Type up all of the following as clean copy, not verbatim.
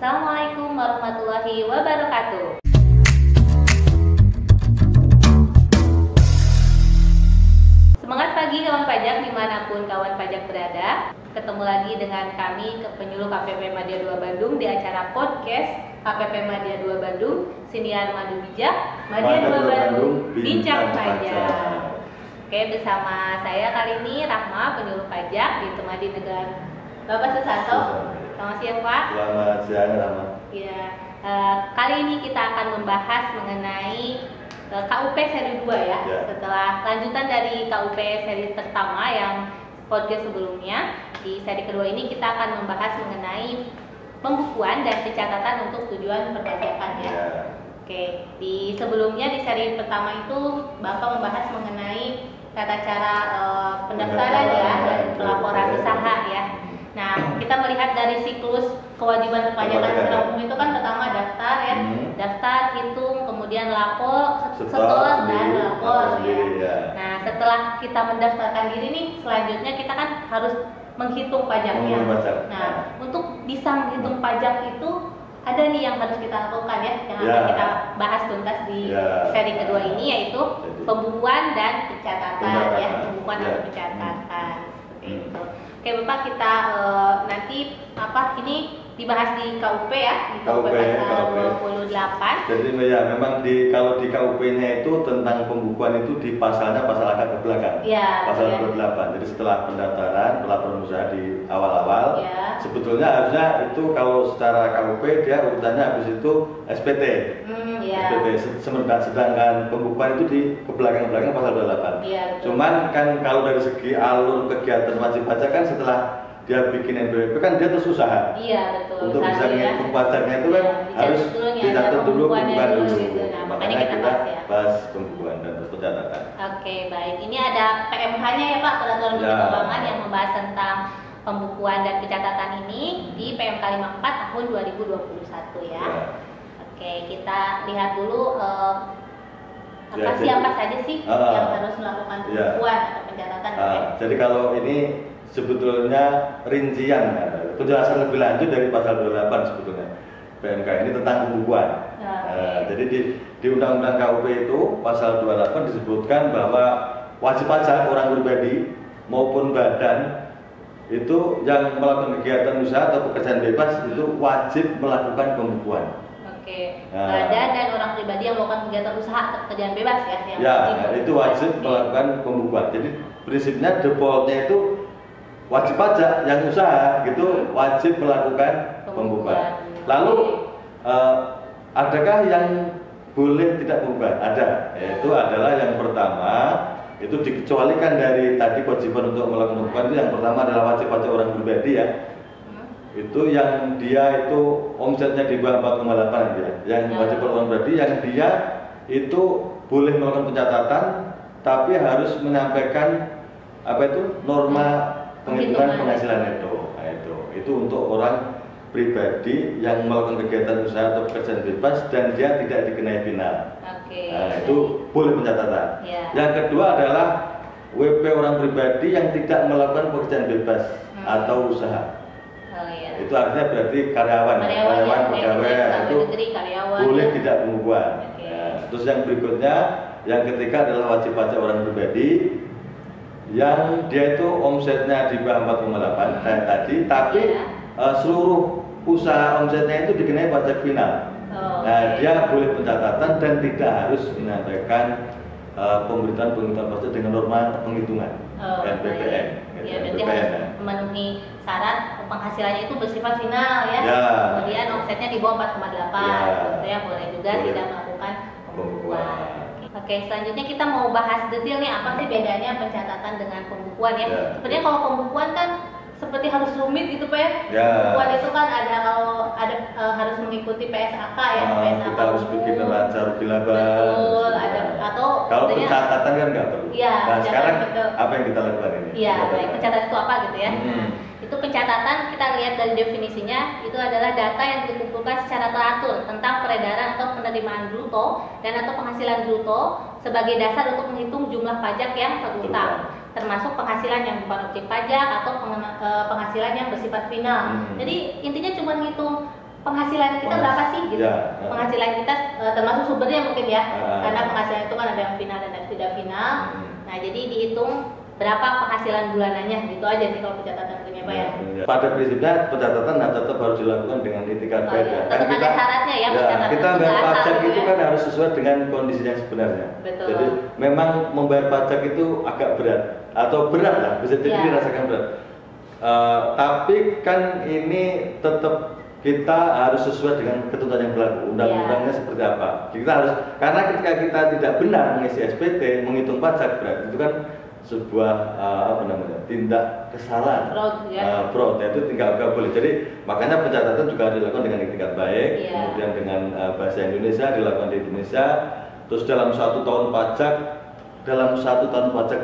Assalamualaikum warahmatullahi wabarakatuh. Semangat pagi kawan pajak dimanapun kawan pajak berada. Ketemu lagi dengan kami penyuluh KPP Madya 2 Bandung di acara podcast KPP Madya 2 Bandung, Siniar Madu Bijak, Madya 2 Bandung, Bincang Pajak. Oke, bersama saya kali ini Rahma, penyuluh pajak, ditemani dengan Bapak Susanto. Selamat siang Pak. Selamat siang Rahma. Ya, kali ini kita akan membahas mengenai KUP seri 2 ya. Setelah lanjutan dari KUP seri pertama yang podcast sebelumnya, di seri kedua ini kita akan membahas mengenai pembukuan dan pencatatan untuk tujuan perpajakan ya. Oke, di sebelumnya di seri pertama itu Bapak membahas mengenai tata cara pendaftaran ya dan pelaporan usaha ya. Nah, kita melihat dari siklus kewajiban perpajakan secara umum itu kan pertama daftar ya, daftar, hitung, kemudian lapor, setor dan lapor ya. Nah, setelah kita mendaftarkan diri nih, selanjutnya kita kan harus menghitung pajaknya. Nah, untuk bisa menghitung pajak itu ada nih yang harus kita lakukan ya, yang akan kita bahas tuntas di seri kedua ini, yaitu pembukuan dan pencatatan ya, pembukuan dan pencatatan seperti itu. Oke Bapak, kita nanti ini dibahas di KUP ya, di KUP pasal 28. Jadi ya memang kalau di KUP-nya itu tentang pembukuan itu di pasalnya pasal agak ke belakang. Ya, pasal 28. Jadi setelah pendaftaran pelaporan usaha di awal-awal, sebetulnya harusnya itu kalau secara KUP dia urutannya habis itu SPT. SPT. Sedangkan pembukuan itu di ke belakang-belakang pasal 28. Cuman kan kalau dari segi alur kegiatan wajib pajak kan setelah dia bikin NPWP kan dia terus usaha. Iya betul. Untuk bisa ngitung pajaknya itu kan harus dicatat dulu pembukuan dulu. Gitu. Nah, makanya kita bahas pembukuan dan pencatatan. Oke, baik. Ini ada PMH-nya ya Pak, Peraturan Menteri Keuangan yang membahas tentang pembukuan dan pencatatan ini di PMK 54 tahun 2021 ya. Oke, kita lihat dulu siapa saja sih yang harus melakukan pembukuan atau pencatatan. Jadi kalau ini sebetulnya rincian penjelasan lebih lanjut dari pasal 28 sebetulnya PMK ini tentang pembukuan. Jadi di Undang-Undang KUP itu pasal 28 disebutkan bahwa wajib pajak orang pribadi maupun badan itu yang melakukan kegiatan usaha atau pekerjaan bebas itu wajib melakukan pembukuan. Badan dan orang pribadi yang melakukan kegiatan usaha atau pekerjaan bebas ya. Itu wajib melakukan pembukuan. Jadi prinsipnya defaultnya itu wajib pajak yang usaha gitu wajib melakukan pembukuan. Lalu adakah yang boleh tidak pembukuan? Ada. Yaitu adalah yang pertama itu dikecualikan dari tadi kewajiban untuk melakukan pembukuan itu yang pertama adalah wajib pajak orang pribadi ya. Itu yang dia itu omsetnya di bawah 4,8 ya. Yang wajib pajak orang pribadi yang dia itu boleh melakukan pencatatan tapi harus menyampaikan norma penghitungan penghasilan neto. Nah, itu untuk orang pribadi yang melakukan kegiatan usaha atau pekerjaan bebas dan dia tidak dikenai final. Itu boleh pencatatan. Yang kedua adalah WP orang pribadi yang tidak melakukan pekerjaan bebas atau usaha. Itu artinya berarti karyawan pegawai itu boleh tidak pembukuan. Terus yang berikutnya, yang ketiga adalah wajib pajak orang pribadi yang dia itu omsetnya di bawah 4,8 kayak tadi, tapi seluruh usaha omsetnya itu dikenai pajak final. Dia boleh pencatatan dan tidak harus menyampaikan pemberitahuan pajak dengan norma penghitungan NPPN. Berarti harus memenuhi syarat penghasilannya itu bersifat final ya. Kemudian omsetnya di bawah 4,8 gitu ya, boleh juga tidak melakukan pembukuan. Oke, selanjutnya kita mau bahas detail nih apa sih bedanya pencatatan dengan pembukuan ya. Sebenarnya kalau pembukuan kan seperti harus rumit gitu Pak ya. Pembukuan itu kan harus mengikuti PSAK ya. PSAK kita harus bikin neraca rugi laba. Betul, atau kalau pencatatan kan nggak perlu. Nah sekarang apa yang kita lakukan ini? Baik, pencatatan itu apa gitu ya. Itu pencatatan, kita lihat dari definisinya, itu adalah data yang dikumpulkan secara teratur tentang peredaran atau penerimaan bruto dan atau penghasilan bruto sebagai dasar untuk menghitung jumlah pajak yang terutang, termasuk penghasilan yang bukan objek pajak atau penghasilan yang bersifat final. Jadi intinya cuma ngitung penghasilan kita berapa sih gitu. Penghasilan kita termasuk sumbernya mungkin ya. Karena penghasilan itu kan ada yang final dan tidak final. Nah, jadi dihitung berapa penghasilan bulanannya gitu aja sih kalau pencatatan punya Pak ya. Pada prinsipnya pencatatan tetap harus dilakukan dengan itikat baik ya. Kan kita, ada syaratnya ya, kita bayar pajak itu kan harus sesuai dengan kondisi yang sebenarnya. Betul. Jadi memang membayar pajak itu agak berat atau berat lah, bisa jadi dirasakan berat. Tapi kan ini tetap kita harus sesuai dengan ketentuan yang berlaku, undang-undangnya seperti apa. Kita harus, karena ketika kita tidak benar mengisi SPT, menghitung pajak, berarti itu kan sebuah tindak kesalahan, fraud, itu tidak boleh. Jadi makanya pencatatan juga dilakukan dengan itikat baik, kemudian dengan bahasa Indonesia dilakukan di Indonesia, terus dalam satu tahun pajak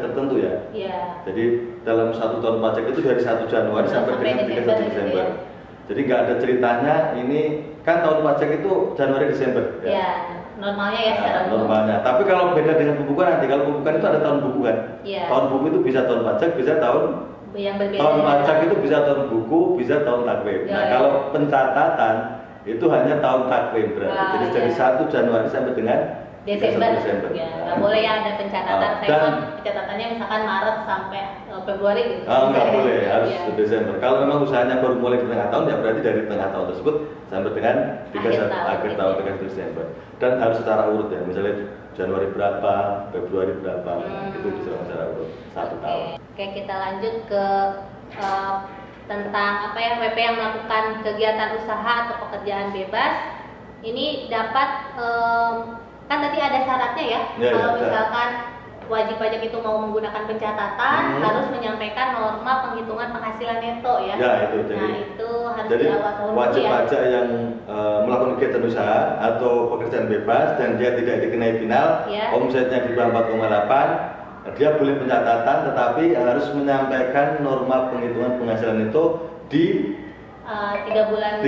tertentu ya. Jadi dalam satu tahun pajak itu dari 1 Januari sampai dengan 31 Desember. Jadi nggak ada ceritanya ini kan tahun pajak itu Januari Desember. Normalnya ya secara normalnya. Tapi kalau beda dengan pembukuan nanti, kalau pembukuan itu ada tahun buku kan. Tahun buku itu bisa tahun pajak, bisa tahun yang berbeda. Tahun pajak itu bisa tahun buku, bisa tahun takwim. Nah, kalau pencatatan itu hanya tahun takwim berarti. Jadi dari 1 Januari sampai dengan Desember. Nggak boleh ya ada pencatatan. Pencatatannya misalkan Maret sampai Februari gitu. Nggak boleh, harus Desember. Kalau memang usahanya baru mulai di tengah tahun ya berarti dari tengah tahun tersebut sampai dengan akhir tahun 31 Desember. Dan harus secara urut ya, misalnya Januari berapa, Februari berapa, itu bisa secara urut 1 tahun. Oke, kita lanjut ke tentang WP yang melakukan kegiatan usaha atau pekerjaan bebas. Ini dapat kan tadi ada syaratnya ya, kalau misalkan wajib pajak itu mau menggunakan pencatatan harus menyampaikan norma penghitungan penghasilan neto ya. Itu nah itu harus jadi wajib pajak yang melakukan kegiatan usaha atau pekerjaan bebas dan dia tidak dikenai final, omsetnya di bawah 4,8, dia boleh pencatatan tetapi harus menyampaikan norma penghitungan penghasilan neto di 3 bulan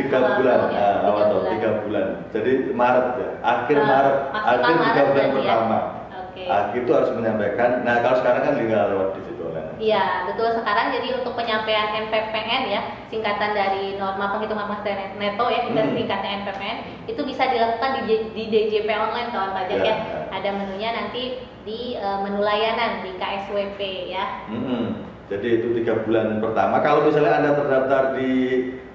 awal 3 bulan. Jadi Maret ya, akhir 3 bulan pertama. Itu harus menyampaikan. Nah, kalau sekarang kan tinggal lewat digital. Iya, betul sekarang. Jadi untuk penyampaian NPPN ya, singkatan dari norma penghitungan penghasilan neto ya, kita singkatnya NPPN, itu bisa dilakukan di DJP online kawan pajak ya. Ada menunya nanti di menu layanan di KSWP ya. Jadi itu 3 bulan pertama. Kalau misalnya Anda terdaftar di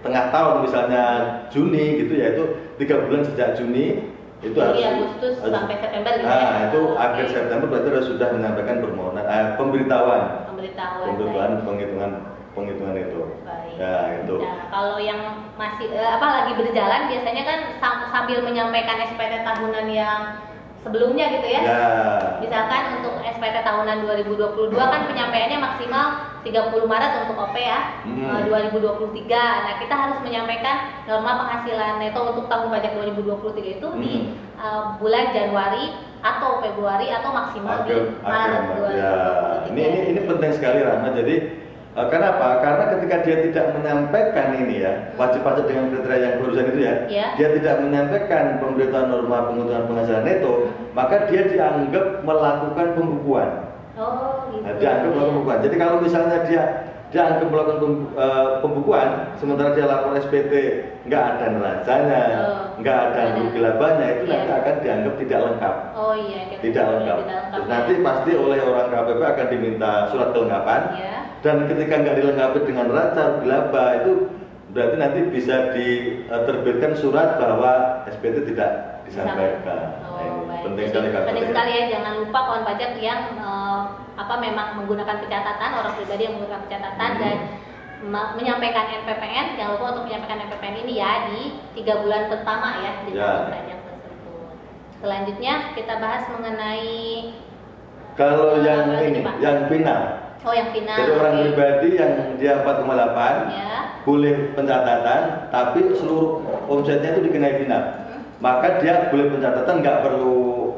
tengah tahun misalnya Juni gitu ya, itu 3 bulan sejak Juni itu Agustus sampai September gitu ya. Itu akhir September berarti sudah menyampaikan permohonan pemberitahuan penghitungan itu. Baik. Ya, itu. Nah, kalau yang masih lagi berjalan biasanya kan sambil menyampaikan SPT tahunan yang sebelumnya gitu ya. Misalkan untuk SPT tahunan 2022 kan penyampaiannya maksimal 30 Maret untuk OP ya. 2023. Nah, kita harus menyampaikan norma penghasilan neto untuk tahun pajak 2023 itu di bulan Januari atau Februari atau maksimal di Maret 2023. Ini penting sekali Rahma. Jadi kenapa? Karena ketika dia tidak menyampaikan ini ya, wajib pajak dengan kriteria yang barusan itu ya, dia tidak menyampaikan pemberitahuan norma penghitungan penghasilan neto, maka dia dianggap melakukan pembukuan. Gitu. Dianggap melakukan pembukuan. Jadi kalau misalnya dia dianggap melakukan pembukuan, sementara dia lapor SPT nggak ada neracanya, nggak ada rugi labanya, itu nanti akan dianggap tidak lengkap. Tidak lengkap. Terus nanti pasti oleh orang KPP akan diminta surat kelengkapan. Dan ketika nggak dilengkapi dengan neraca rugi laba itu berarti nanti bisa diterbitkan surat bahwa SPT tidak disampaikan. Penting sekali kan. Penting sekali ya, jangan lupa kawan pajak yang memang menggunakan pencatatan, orang pribadi yang menggunakan pencatatan dan menyampaikan NPPN, jangan lupa untuk menyampaikan NPPN ini ya di 3 bulan pertama ya di tahun pajak tersebut. Selanjutnya kita bahas mengenai kalau yang ini, yang final. Yang final. Jadi orang pribadi yang dia 4,8 boleh pencatatan, tapi seluruh omsetnya itu dikenai final. Maka dia boleh pencatatan, nggak perlu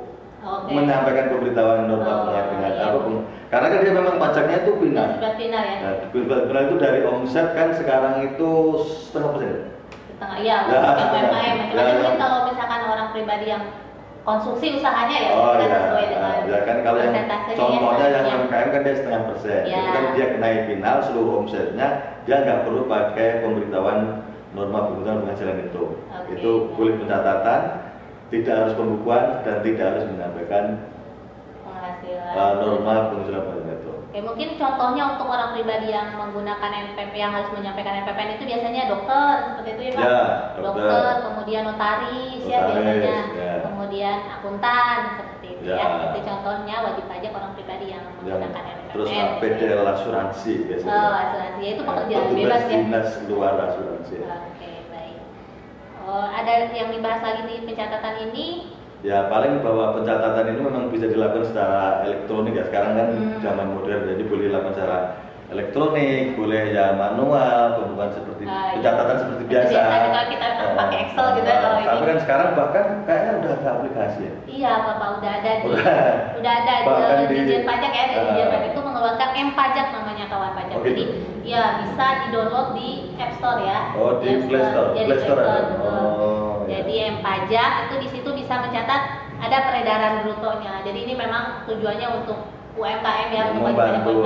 menyampaikan pemberitahuan norma penghasilan karena kan dia memang pajaknya itu final. Final ya. Nah, final itu dari omset kan sekarang itu 0,5%. Setengah ya. UMKM macam-macam kalau misalkan orang pribadi yang konsumsi usahanya ya sesuai dengan kan kalau yang contohnya yang UMKM kan dia 0,5%. Itu kan dia kenai final seluruh omsetnya, dia nggak perlu pakai pemberitahuan norma perhitungan penghasilan itu. Oke. Itu boleh pencatatan, tidak harus pembukuan dan tidak harus menyampaikan norma penghasilan penghasilan itu. Oke, mungkin contohnya untuk orang pribadi yang menggunakan NPP yang harus menyampaikan NPPN itu biasanya dokter seperti itu ya Pak? Ya, dokter, kemudian notaris ya biasanya, ya. Kemudian akuntan seperti itu ya. Itu contohnya wajib pajak orang pribadi yang menggunakan NPPN. Terus PDL asuransi biasanya. Oh, asuransi ya, itu pekerjaan bebas ya. Dinas luar asuransi. Oke, baik. Oh, ada yang dibahas lagi di pencatatan ini? Ya paling bahwa pencatatan ini memang bisa dilakukan secara elektronik ya. Sekarang kan zaman modern, jadi boleh dilakukan secara elektronik, boleh ya manual, pembukuan seperti pencatatan seperti biasa. Biasa kita pakai Excel gitu ya kalau ini. Tapi kan sekarang bahkan kayaknya udah ada aplikasi ya. Iya Bapak, udah ada di Dijen Pajak ya, dari Dijen Pajak itu mengeluarkan M-Pajak namanya kawan pajak. Jadi ya bisa di-download di App Store ya. Oh, di Play Store. Jadi Play Store ada. Jadi M-Pajak itu di situ bisa mencatat ada peredaran brutonya. Jadi ini memang tujuannya untuk UMKM ya, untuk membantu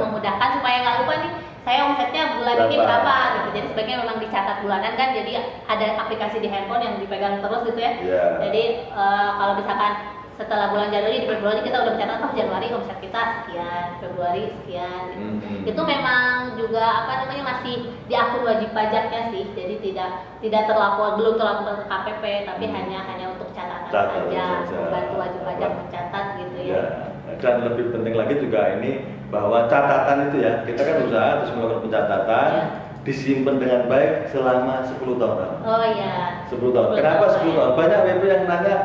memudahkan supaya nggak lupa nih saya omsetnya bulan ini berapa gitu. Jadi sebaiknya memang dicatat bulanan kan, jadi ada aplikasi di handphone yang dipegang terus gitu ya. Jadi kalau misalkan setelah bulan Januari, di Februari kita udah mencatat Januari omset kita sekian, Februari sekian gitu. Itu memang juga masih di akun wajib pajaknya sih. Jadi tidak terlapor, belum terlapor ke KPP, tapi hanya untuk catatan saja, membantu wajib pajak mencatat gitu ya. Dan lebih penting lagi juga ini bahwa catatan itu ya, kita kan usaha terus melakukan pencatatan, disimpan dengan baik selama 10 tahun. Oh iya. 10 tahun. Kenapa 10 tahun? Banyak WP yang nanya,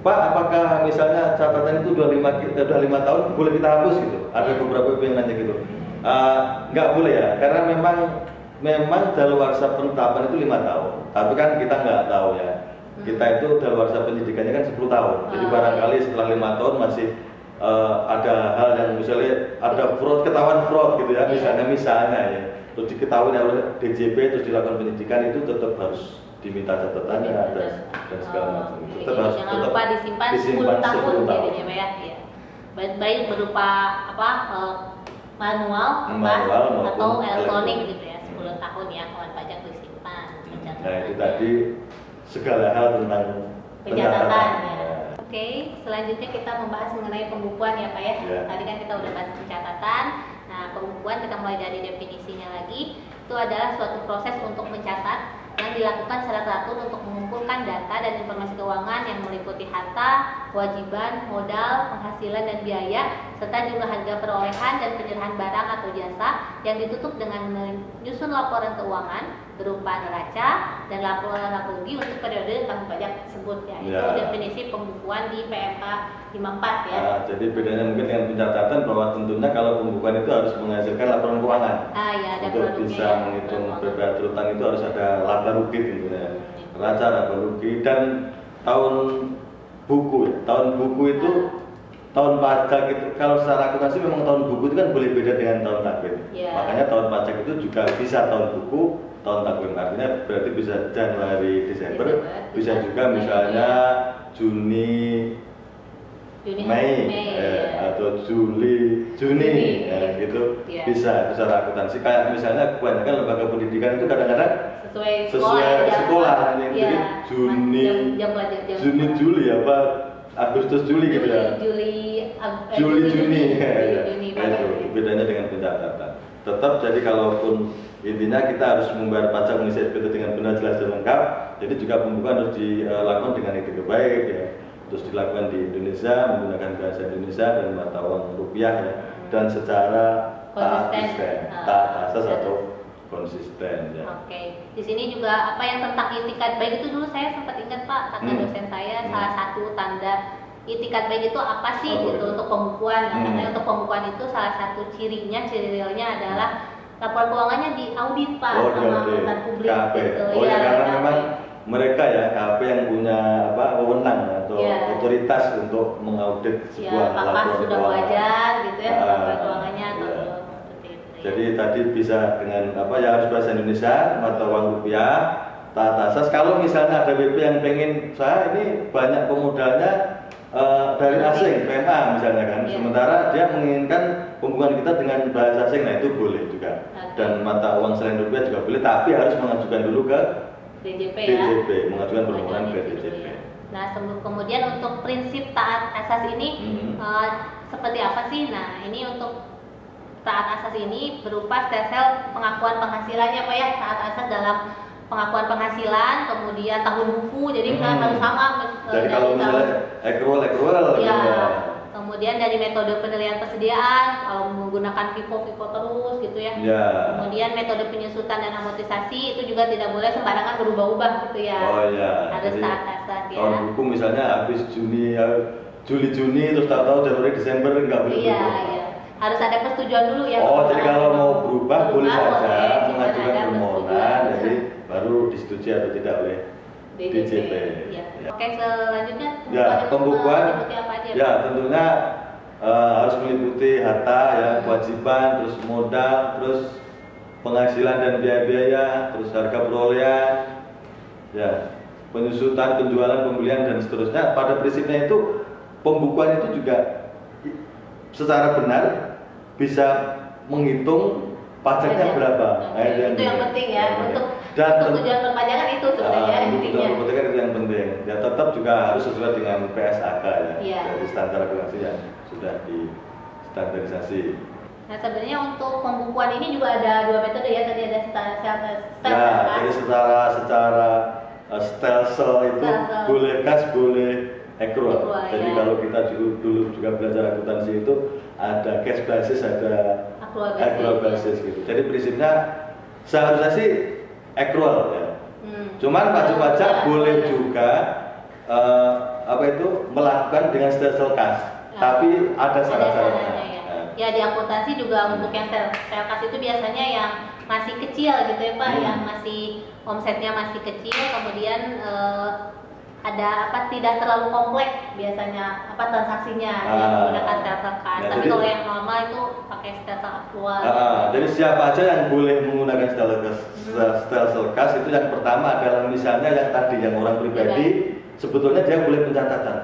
Pak, apakah misalnya catatan itu udah 5 tahun boleh kita hapus gitu? Ada beberapa WP yang nanya gitu. Nggak boleh ya, karena memang daluarsa penetapan itu 5 tahun. Tapi kan kita nggak tahu ya. Kita itu daluarsa penyidikannya kan 10 tahun. Jadi barangkali setelah 5 tahun masih ada hal yang misalnya ada ketahuan fraud gitu ya, misalnya ya, terus diketahui oleh DJP terus dilakukan penyidikan, itu tetap harus diminta catatannya dan segala macam. Jangan lupa disimpan 10 tahun jadinya ya. Baik berupa manual atau elektronik gitu ya, 10 tahun ya kawan pajak disimpan. Nah itu tadi segala hal tentang pencatatan ya. Oke, selanjutnya kita membahas mengenai pembukuan ya Pak ya. Tadi kan kita udah bahas pencatatan. Nah, pembukuan kita mulai dari definisinya lagi. Itu adalah suatu proses untuk mencatat yang dilakukan secara teratur untuk mengumpulkan data dan informasi keuangan yang meliputi harta, kewajiban, modal, penghasilan dan biaya, serta jumlah harga perolehan dan penyerahan barang atau jasa yang ditutup dengan menyusun laporan keuangan berupa neraca dan laporan laba rugi untuk periode tahun pajak tersebut ya. Itu definisi pembukuan di PMK 54 ya. Jadi bedanya mungkin dengan pencatatan bahwa tentunya kalau pembukuan itu harus menghasilkan laporan keuangan. Ada untuk bisa menghitung beban utang itu harus ada laba rugi tentunya. Neraca, laba rugi dan tahun buku. Tahun buku itu tahun pajak itu kalau secara akuntansi memang tahun buku itu kan boleh beda dengan tahun takwim. Makanya tahun pajak itu juga bisa tahun buku, tahun takwim. Artinya berarti bisa Januari, Desember, bisa juga misalnya Juni, Mei atau Juni gitu. Bisa secara akuntansi. Kayak misalnya kebanyakan lembaga pendidikan itu kadang-kadang sesuai sekolah. Jadi Juni, Juli apa Agustus, Juli gitu ya. Juni. Itu bedanya dengan pencatatan. Tetap jadi kalaupun intinya kita harus membayar pajak mengisi SPT dengan benar, jelas dan lengkap. Jadi juga pembukuan harus dilakukan dengan etika baik ya. Terus dilakukan di Indonesia menggunakan bahasa Indonesia dan mata uang rupiah ya. Dan secara taat asas atau konsisten ya. Oke. Di sini juga apa yang tentang itikat baik itu dulu saya sempat ingat Pak, kata dosen saya salah satu tanda itikat baik itu apa sih gitu untuk pembukuan. Katanya untuk pembukuan itu salah satu cirinya adalah laporan keuangannya diaudit Pak sama akuntan publik gitu. Ya karena memang mereka ya KP yang punya wewenang atau otoritas untuk mengaudit sebuah laporan sudah keuangan. Wajar gitu ya laporan keuangannya atau jadi tadi bisa dengan harus bahasa Indonesia, mata uang rupiah, taat asas. Kalau misalnya ada WP yang pengen, saya ini banyak pemodalnya dari asing, PMA misalnya kan. Sementara dia menginginkan pembukuan kita dengan bahasa asing, nah itu boleh juga. Dan mata uang selain rupiah juga boleh, tapi harus mengajukan dulu ke DJP DJP, ya. mengajukan permohonan ke DJP. Nah, kemudian untuk prinsip taat asas ini seperti apa sih? Nah, ini untuk taat asas ini berupa stelsel pengakuan penghasilannya Pak ya. Taat asas dalam pengakuan penghasilan, kemudian tahun buku, jadi harus sama. Jadi kalau misalnya accrual ya. Kemudian dari metode penilaian persediaan, kalau menggunakan FIFO terus gitu ya. Kemudian metode penyusutan dan amortisasi itu juga tidak boleh sembarangan berubah-ubah gitu ya. Harus taat asas ya. Tahun buku misalnya habis Juli terus tahu-tahu Januari Desember nggak boleh berubah. Iya. Harus ada persetujuan dulu ya. Jadi kalau mau berubah boleh saja mengajukan permohonan, jadi baru disetujui atau tidak oleh DJP. Ya. Oke, selanjutnya pembukuan tentunya harus meliputi harta ya, kewajiban, terus modal, terus penghasilan dan biaya-biaya, terus harga perolehan, ya, penyusutan, penjualan, pembelian dan seterusnya. Pada prinsipnya itu pembukuan itu juga secara benar bisa menghitung pajaknya berapa. Itu yang penting ya. Untuk tujuan perpajakan itu sebenarnya intinya. Tujuan perpajakan itu yang penting. Ya tetap juga harus sesuai dengan PSAK ya. Dari standar akuntansi yang sudah distandarisasi. Nah, sebenarnya untuk pembukuan ini juga ada dua metode ya. Tadi ada stelsel. Jadi secara stelsel itu boleh kas, boleh accrual. Jadi kalau kita dulu juga belajar akuntansi itu ada cash basis, ada accrual basis gitu. Jadi prinsipnya seharusnya sih accrual ya. Cuman wajib pajak boleh juga melakukan dengan stelsel kas. Tapi ada syarat-syaratnya. Ya di akuntansi juga untuk yang stelsel kas itu biasanya yang masih kecil gitu ya Pak, yang masih omsetnya masih kecil, kemudian ada tidak terlalu kompleks biasanya transaksinya yang menggunakan stelsel kas. Tapi kalau yang normal itu pakai stelsel aktual. Jadi siapa aja yang boleh menggunakan stelsel kas itu yang pertama adalah misalnya yang tadi yang orang pribadi sebetulnya dia boleh pencatatan.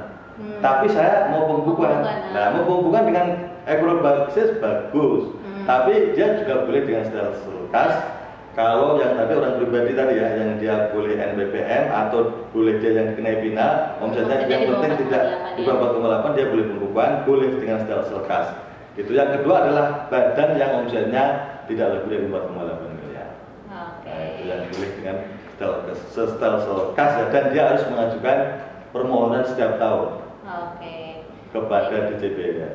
Tapi saya mau pembukuan. Nah, mau pembukuan dengan accrual basis bagus. Tapi dia juga boleh dengan stelsel kas. Kalau yang tadi orang pribadi tadi ya, yang dia boleh NBPM atau boleh dia yang dikenai final, omsetnya yang penting tidak di bawah 4,8, dia boleh pembukuan, boleh dengan stelsel kas. Itu yang kedua adalah badan yang omsetnya tidak lebih dari 4,8 miliar. Nah, itu yang boleh dengan stelsel kas ya, dan dia harus mengajukan permohonan setiap tahun kepada DJP ya.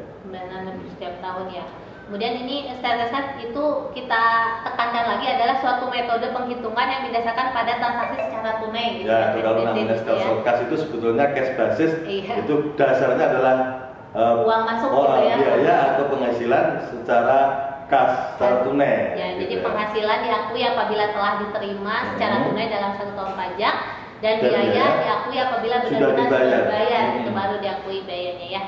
Setiap tahun ya. Kemudian ini stelsel itu kita tekankan lagi adalah suatu metode penghitungan yang didasarkan pada transaksi secara tunai gitu. Ya, kalau namanya stelsel kas itu sebetulnya cash basis, itu dasarnya adalah uang masuk gitu ya. Biaya atau penghasilan secara kas, secara tunai. Ya, gitu jadi penghasilan diakui apabila telah diterima secara tunai dalam 1 tahun pajak, dan biaya diakui apabila benar-benar sudah dibayar, itu baru diakui biayanya ya.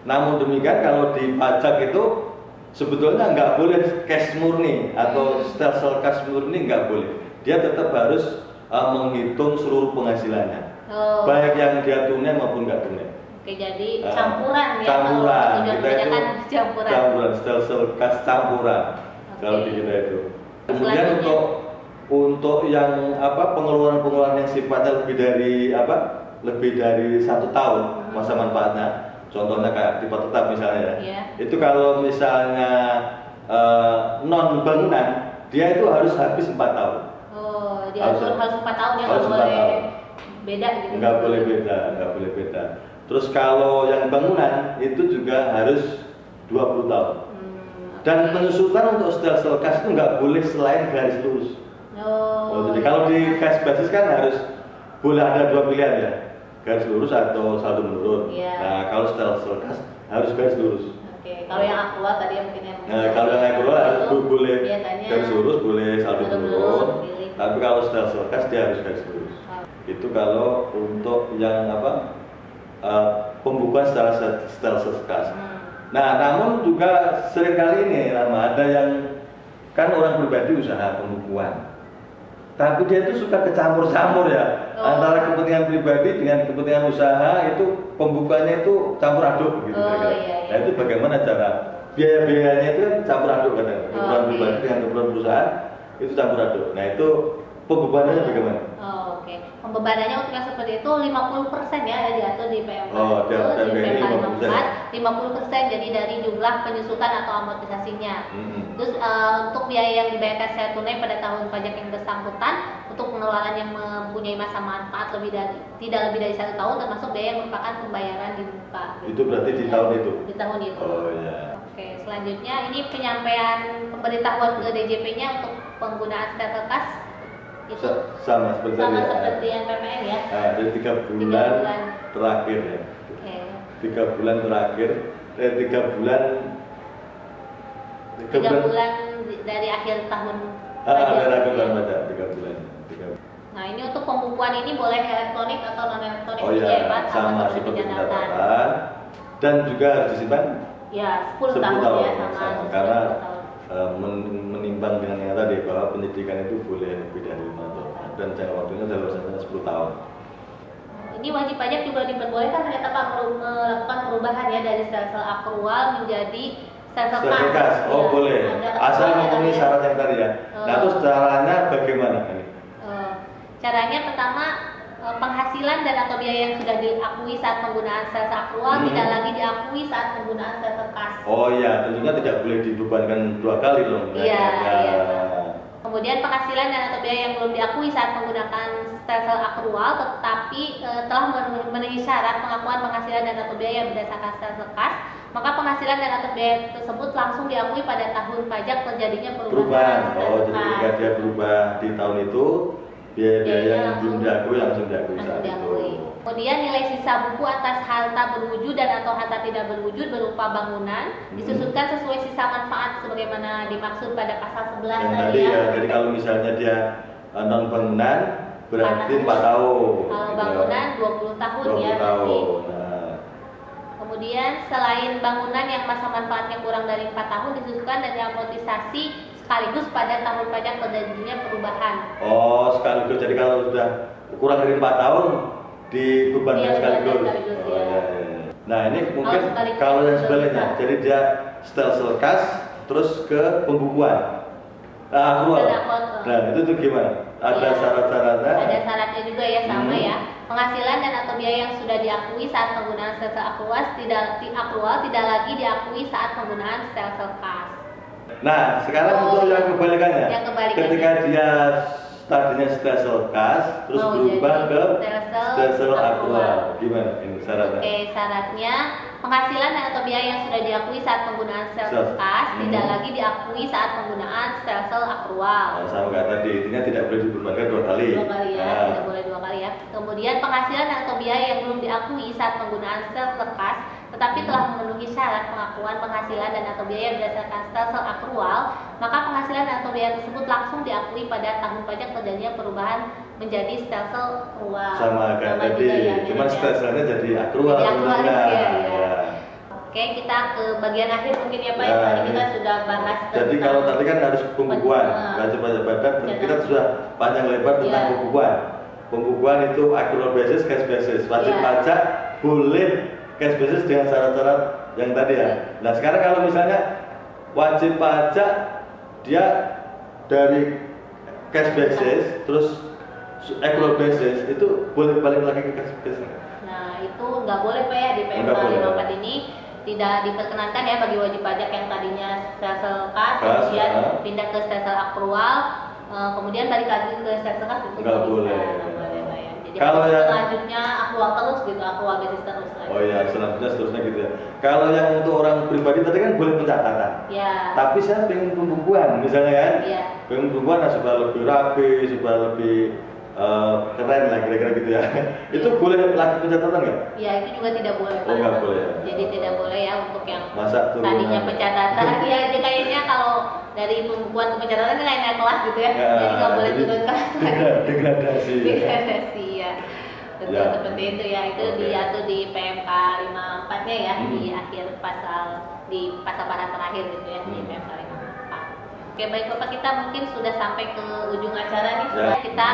Namun demikian kalau di pajak itu sebetulnya nggak boleh cash murni atau stelsel cash murni, nggak boleh. Dia tetap harus menghitung seluruh penghasilannya, baik yang dia tunai maupun nggak tunai. Jadi campuran ya. Campuran stelsel kas campuran kalau di kita itu. Kemudian untuk yang pengeluaran yang sifatnya lebih dari 1 tahun masa manfaatnya. Contohnya kayak tipe tetap misalnya ya. Itu kalau misalnya non bangunan, dia itu harus habis 4 tahun. Dia harus 4 tahun ya, nggak boleh beda gitu. Nggak boleh beda. Terus kalau yang bangunan itu juga harus 20 tahun. Dan penyusutan untuk stelsel kas itu nggak boleh selain garis lurus. Jadi kalau di cash basis kan harus boleh ada 2 pilihan ya. Garis lurus atau saldo menurun. Nah, kalau stelsel kas harus garis lurus. Kalau yang aktual tadi mungkin kalau yang aktual harus boleh garis lurus, boleh saldo menurun. Tapi kalau stelsel kas dia harus garis lurus. Itu kalau untuk yang pembukuan secara stelsel kas. Nah, namun juga seringkali ini ada yang kan orang pribadi usaha pembukuan. Tapi dia itu suka kecampur-campur ya, antara kepentingan pribadi dengan kepentingan usaha, itu pembukaannya itu campur aduk gitu. Nah, itu bagaimana cara biaya-biayanya itu kan campur aduk kadang. Kebutuhan pribadi dengan kebutuhan perusahaan itu campur aduk. Nah itu pembebanannya bagaimana? Oke. Pembebanannya untuk yang seperti itu 50% ya diatur di PMK. Di PMK 54 50% jadi dari jumlah penyusutan atau amortisasinya. Terus untuk biaya yang dibayarkan secara tunai pada tahun pajak yang bersangkutan untuk pengeluaran yang mempunyai masa manfaat tidak lebih dari 1 tahun termasuk biaya yang merupakan pembayaran di muka. Itu berarti di tahun itu? Di tahun itu. Oh ya. Oke, selanjutnya ini penyampaian pemberitahuan ke DJP-nya untuk penggunaan stempel kas itu sama seperti yang PPN ya. Nah, dari 3 bulan terakhir ya. Oke. 3 bulan terakhir, 3 bulan dari akhir tahun. Dari akhir tahun pajak 3 bulan. Nah ini untuk pembukuan ini boleh elektronik atau non elektronik? Oh iya, sama seperti pencatatan. Dan juga harus disimpan. Ya, 10 tahun ya sama. Karena menimbang dengan yang tadi bahwa penyidikan itu boleh lebih dari 5 tahun dan jangka waktunya adalah 10 tahun. Ini wajib pajak juga diperbolehkan ternyata Pak melakukan perubahan ya dari stelsel akrual menjadi stelsel kas. Oh ya, boleh. Asal memenuhi syarat yang tadi ya. Nah terus caranya bagaimana ini? Caranya pertama penghasilan dan atau biaya yang sudah diakui saat penggunaan stelsel akrual tidak lagi diakui saat penggunaan stelsel kas. Oh iya, tentunya tidak boleh dibebankan 2 kali dong. Iya. Kemudian penghasilan dan atau biaya yang belum diakui saat menggunakan stelsel akrual tetapi telah memenuhi syarat pengakuan penghasilan dan atau biaya berdasarkan stelsel kas, maka penghasilan dan atau biaya tersebut langsung diakui pada tahun pajak terjadinya perubahan. Oh, jadi ketika dia berubah di tahun itu biaya-biaya yang belum diakui langsung diakui saat itu. Kemudian nilai sisa buku atas harta berwujud dan atau harta tidak berwujud berupa bangunan disusunkan sesuai sisa manfaat sebagaimana dimaksud pada pasal 11 tadi ya. Jadi kalau misalnya dia non bangunan berarti 4 tahun. Kalau bangunan 20 tahun 20 ya. Tahun. Kemudian selain bangunan yang masa manfaatnya kurang dari 4 tahun disusunkan dan diamortisasi sekaligus pada tahun pajak terjadinya perubahan. Oh, sekaligus. Jadi kalau sudah kurang dari 4 tahun dibebankan sekaligus. Ya. Nah, ini mungkin kalau yang sebaliknya. Jadi dia stelsel kas terus ke pembukuan. Akrual. Nah, itu tuh gimana? Ada syarat-syaratnya? Ada syaratnya juga ya, sama ya. Penghasilan dan atau biaya yang sudah diakui saat penggunaan stelsel akrual tidak lagi diakui saat penggunaan stelsel kas. Nah, sekarang untuk yang kebalikannya. Ketika dia tadinya stelsel kas, terus berubah ke stelsel akrual. Gimana ini syaratnya? Oke, syaratnya penghasilan dan atau biaya yang sudah diakui saat penggunaan stelsel kas tidak lagi diakui saat penggunaan stelsel akrual. Nah, sama kayak tadi, intinya tidak boleh dibebankan 2 kali. 2 kali ya, tidak boleh 2 kali ya. Kemudian penghasilan dan atau biaya yang belum diakui saat penggunaan stelsel kas tetapi telah memenuhi syarat pengakuan penghasilan dan atau biaya berdasarkan stelsel akrual, maka penghasilan dan atau biaya tersebut langsung diakui pada tahun pajak terjadinya perubahan menjadi stelsel akrual. Sama kayak tadi, ya, cuma stelselnya jadi akrual. Ya. Oke, kita ke bagian akhir mungkin ya Pak. Tadi kita sudah bahas. Jadi kalau tadi kan harus pembukuan, wajib pajak badan, kita sudah panjang lebar tentang pembukuan. Pembukuan itu accrual basis, cash basis. Wajib pajak boleh cash basis dengan syarat-syarat yang tadi ya. Nah sekarang kalau misalnya wajib pajak dia dari cash basis terus accrual basis itu boleh balik lagi ke cash basis. Nah itu nggak boleh Pak ya di PMK 54 ini tidak diperkenankan ya bagi wajib pajak yang tadinya stelsel kas kemudian pindah ke stelsel akrual kemudian balik lagi ke stelsel kas itu nggak boleh. Jadi kalau selanjutnya akrual terus gitu, akrual basis terus lagi. Oh iya, seterusnya gitu ya. Kalau yang untuk orang pribadi tadi kan boleh pencatatan. Ya. Tapi saya pengen pembukuan misalnya kan. Iya. Pengen pembukuan supaya lebih rapi, supaya lebih keren lah kira-kira gitu ya. Itu boleh lagi pencatatan nggak? Ya itu juga tidak boleh Pak. Oh nggak boleh. Jadi tidak boleh ya untuk yang tadinya pencatatan. Ya kayaknya kalau dari pembukuan ke pencatatan kan naik kelas gitu ya. Jadi nggak boleh turun kelas. Degradasi. Degradasi ya. Betul seperti itu ya. Itu diatur di PMK 54-nya ya di akhir di pasal terakhir gitu ya di PMK 54. Oke baik Bapak, kita mungkin sudah sampai ke ujung acara nih. Sudah kita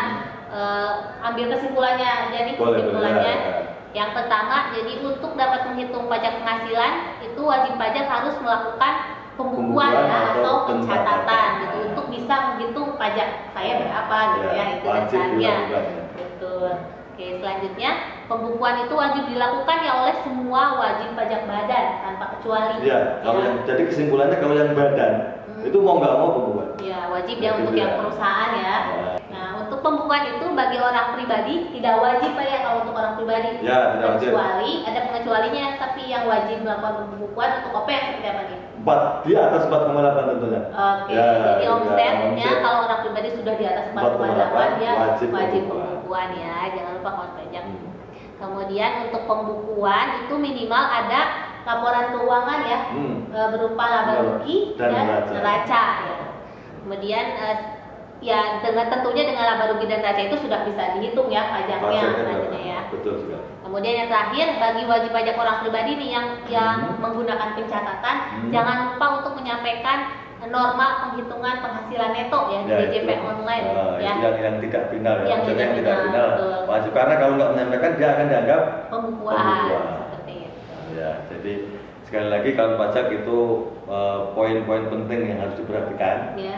ambil kesimpulannya aja nih. Kesimpulannya yang pertama, jadi untuk dapat menghitung pajak penghasilan itu itu wajib pajak harus melakukan pembukuan ya, atau pencatatan gitu untuk bisa menghitung pajak saya berapa gitu ya, itu dasarnya. Betul. Oke, selanjutnya pembukuan itu wajib dilakukan ya oleh semua wajib pajak badan tanpa kecuali. Iya, kalau yang jadi kesimpulannya kalau yang badan itu mau nggak mau pembukuan. Iya, wajib ya untuk yang perusahaan ya. Nah, untuk pembukuan itu bagi orang pribadi tidak wajib Pak ya, kalau untuk orang pribadi. Ya, tidak wajib. Kecuali ada pengecualinya, tapi yang wajib melakukan pembukuan untuk OP yang seperti apa nih? 4 di atas 4,8 tentunya. Oke, Ya, jadi ya, omsetnya kalau orang pribadi sudah di atas 4,8 dia wajib pembukuan. pembukuan ya, jangan lupa kawan pajak. Kemudian untuk pembukuan itu minimal ada laporan keuangan ya, berupa laba rugi dan neraca ya. Kemudian ya tentunya dengan laba rugi dan neraca itu sudah bisa dihitung ya pajaknya nantinya ya. Betul juga. Kemudian yang terakhir bagi wajib pajak orang pribadi nih yang menggunakan pencatatan, jangan lupa untuk menyampaikan norma penghitungan penghasilan neto ya di DJP online ya. Yang tidak final ya. Yang tidak final wajib, karena kalau nggak menyampaikan dia akan dianggap pembukuan. Seperti itu. Ya, jadi sekali lagi kalau pajak itu poin-poin penting yang harus diperhatikan. Ya.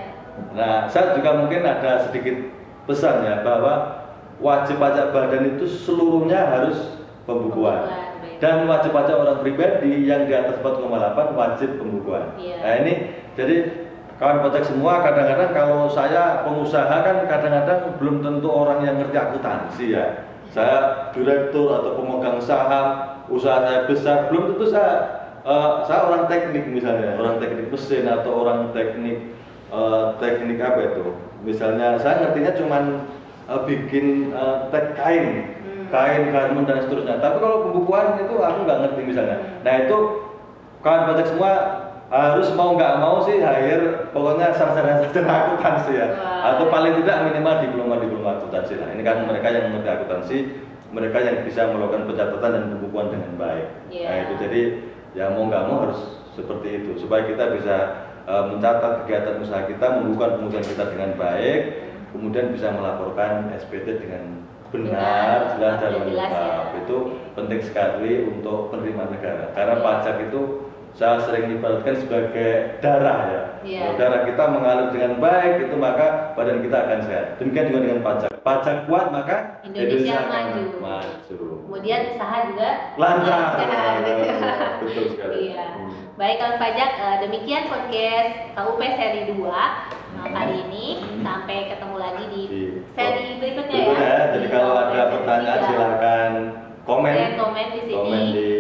Nah, saya juga mungkin ada sedikit pesan ya bahwa wajib pajak badan itu seluruhnya harus pembukuan. Dan wajib pajak orang pribadi yang di atas 4,8 wajib pembukuan. Nah ini jadi kawan pajak semua, kadang-kadang kalau saya pengusaha kan kadang-kadang belum tentu orang yang ngerti akuntansi ya. Saya direktur atau pemegang saham, usaha saya besar, belum tentu saya orang teknik misalnya, orang teknik mesin atau orang teknik apa itu. Misalnya saya ngertinya cuman bikin kain, garment dan seterusnya. Tapi kalau pembukuan itu aku nggak ngerti misalnya. Nah itu kawan pajak semua harus mau nggak mau sih hire pokoknya sarjana akuntansi ya. Atau paling tidak minimal diploma akuntansi lah. Ini kan mereka yang mengerti akuntansi, mereka yang bisa melakukan pencatatan dan pembukuan dengan baik. Nah itu jadi ya mau nggak mau harus seperti itu supaya kita bisa mencatat kegiatan usaha kita, membukukan penghasilan kita dengan baik, kemudian bisa melaporkan SPT dengan benar, jelas dan lengkap. Itu penting sekali untuk penerimaan negara. Karena pajak itu saya sering ibaratkan sebagai darah ya. Kalau darah kita mengalir dengan baik, itu maka badan kita akan sehat. Demikian juga dengan pajak. Pajak kuat maka Indonesia maju. Kemudian usaha juga lancar. Betul sekali. Iya. Baik kawan pajak, demikian podcast KUP seri 2 kali ini. Sampai ketemu lagi di seri berikutnya ya. Jadi kalau ada pertanyaan silakan komen di sini. Komen di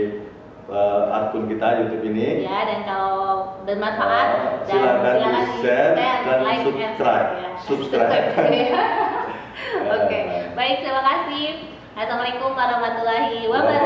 akun kita YouTube ini. Ya, dan kalau bermanfaat silakan di-share dan like subscribe. Oke. Baik, terima kasih. Assalamualaikum warahmatullahi wabarakatuh.